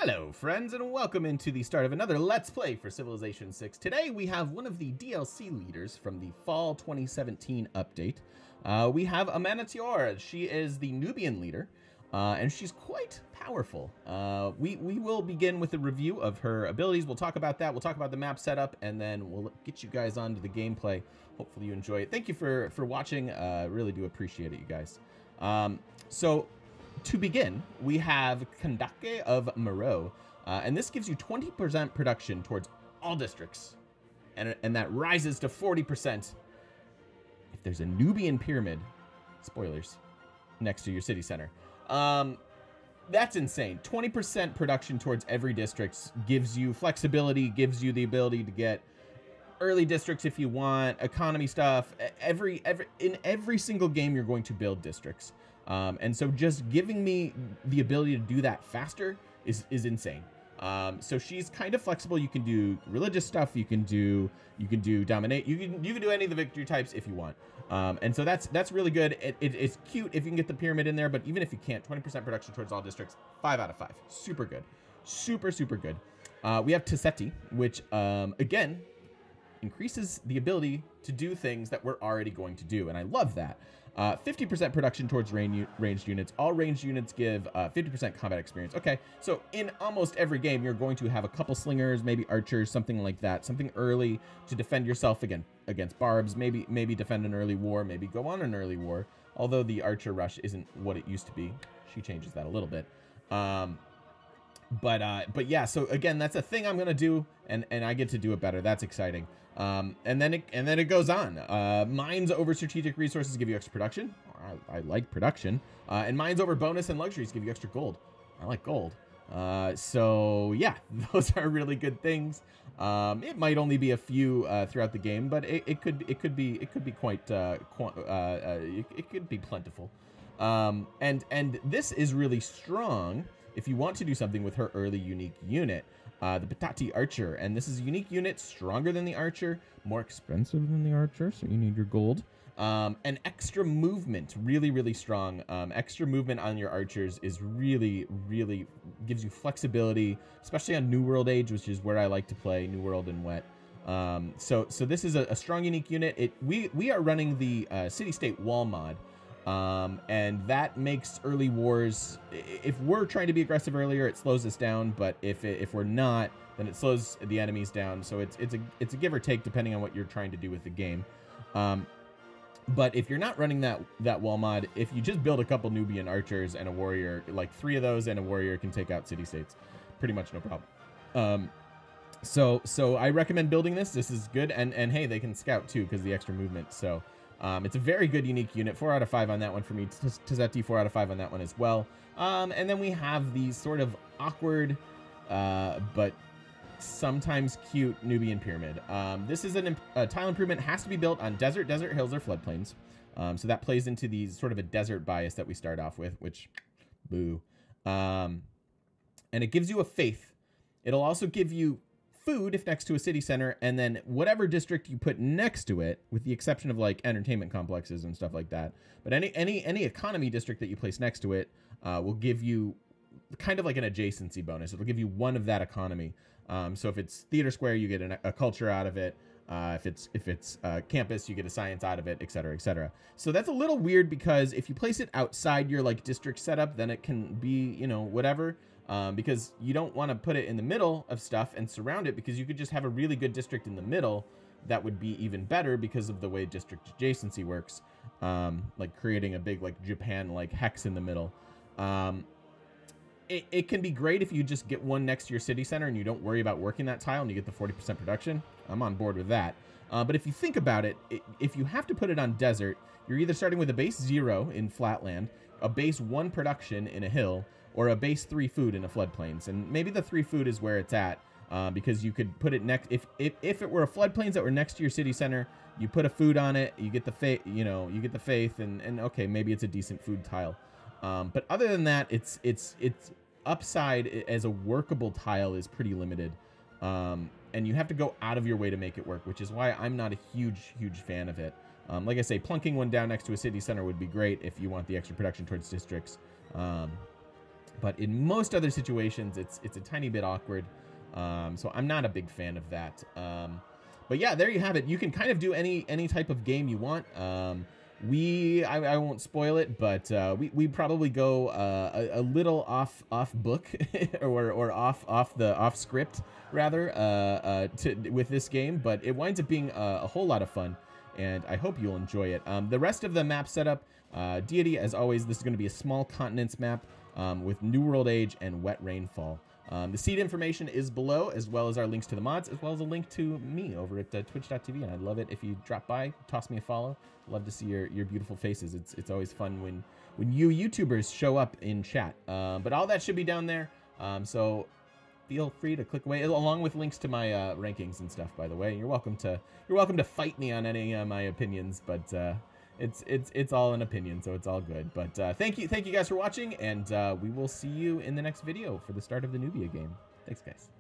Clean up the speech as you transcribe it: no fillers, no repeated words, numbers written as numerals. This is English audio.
Hello friends, and welcome into the start of another Let's Play for Civilization 6. Today we have one of the DLC leaders from the Fall 2017 update. We have Amanitore. She is the Nubian leader, and she's quite powerful. We will begin with a review of her abilities. We'll talk about that. We'll talk about the map setup, and then we'll get you guys onto the gameplay. Hopefully you enjoy it. Thank you for watching. Really do appreciate it, you guys. To begin, we have Kandake of Moreau, and this gives you 20% production towards all districts, and that rises to 40% if there's a Nubian pyramid, spoilers, next to your city center. That's insane. 20% production towards every district gives you flexibility, gives you the ability to get early districts if you want, economy stuff. In every single game, you're going to build districts. And so just giving me the ability to do that faster is insane. So she's kind of flexible. You can do religious stuff. You can do dominate. You can do any of the victory types if you want. And so that's really good. It's cute if you can get the pyramid in there, but even if you can't, 20% production towards all districts, 5 out of 5. Super good. Super good. We have Tiseti, which, again, increases the ability to do things that we're already going to do. And I love that. 50% production towards ranged units. All ranged units give 50% combat experience. Okay, so in almost every game, you're going to have a couple slingers, maybe archers, something like that. Something early to defend yourself against barbs. Maybe defend an early war. Maybe go on an early war. Although the archer rush isn't what it used to be. She changes that a little bit. But yeah, so again, that's a thing I'm gonna do, and I get to do it better. That's exciting. And then it goes on. Mines over strategic resources give you extra production. I like production. And mines over bonus and luxuries give you extra gold. I like gold. So yeah, those are really good things. It might only be a few throughout the game, but it could be quite it could be plentiful. And this is really strong if you want to do something with her early unique unit. The Patati Archer, and this is a unique unit, stronger than the Archer, more expensive than the Archer, so you need your gold. And extra movement, really strong. Extra movement on your archers is really gives you flexibility, especially on New World Age, which is where I like to play, New World and Wet. So this is a strong unique unit. We are running the city-state wall mod. And that makes early wars, if we're trying to be aggressive earlier, it slows us down, but if we're not, then it slows the enemies down. So it's a give or take depending on what you're trying to do with the game. But if you're not running that wall mod, if you just build a couple Nubian archers and a warrior, like 3 of those and a warrior can take out city-states, pretty much no problem. So I recommend building this. This is good, and hey, they can scout too because the extra movement. So it's a very good unique unit. 4 out of 5 on that one for me. Tiseti, 4 out of 5 on that one as well. And then we have these sort of awkward, but sometimes cute Nubian pyramid. This is a tile improvement. Has to be built on desert hills, or floodplains. So that plays into these sort of a desert bias that we start off with, which, boo. And it gives you a faith. It'll also give you food if next to a city center, and then whatever district you put next to it, with the exception of like entertainment complexes and stuff like that, but any economy district that you place next to it will give you kind of like an adjacency bonus. It'll give you 1 of that economy. So if it's theater square, you get a culture out of it. If it's campus, you get a science out of it, etc., etc. So that's a little weird, because if you place it outside your like district setup, then it can be, you know, whatever. Because you don't want to put it in the middle of stuff and surround it, because you could just have a really good district in the middle that would be even better because of the way district adjacency works, like creating a big like Japan like hex in the middle. It can be great if you just get one next to your city center and you don't worry about working that tile and you get the 40% production. I'm on board with that. But if you think about it, if you have to put it on desert, you're either starting with a base 0 in flatland, a base 1 production in a hill, or a base 3 food in a floodplains. And maybe the 3 food is where it's at, because you could put it next. If it were a floodplains that were next to your city center, you put a food on it, you get the faith, you get the faith, and okay, maybe it's a decent food tile. But other than that, its upside as a workable tile is pretty limited, and you have to go out of your way to make it work, which is why I'm not a huge fan of it. Like I say, plunking one down next to a city center would be great if you want the extra production towards districts. but in most other situations, it's a tiny bit awkward. So I'm not a big fan of that. But yeah, there you have it. You can kind of do any type of game you want. I won't spoil it, but we probably go a little off book or off script rather with this game, but it winds up being a whole lot of fun, and I hope you'll enjoy it. The rest of the map setup, Deity, as always, this is going to be a small continents map with New World Age and Wet Rainfall. The seed information is below, as well as our links to the mods, as well as a link to me over at twitch.tv, and I'd love it if you drop by, toss me a follow. Love to see your beautiful faces. It's always fun when you YouTubers show up in chat. But all that should be down there, so feel free to click away, along with links to my rankings and stuff, by the way. You're welcome to fight me on any of my opinions, but it's all an opinion, so it's all good. But thank you guys for watching, and we will see you in the next video for the start of the Nubia game. Thanks, guys.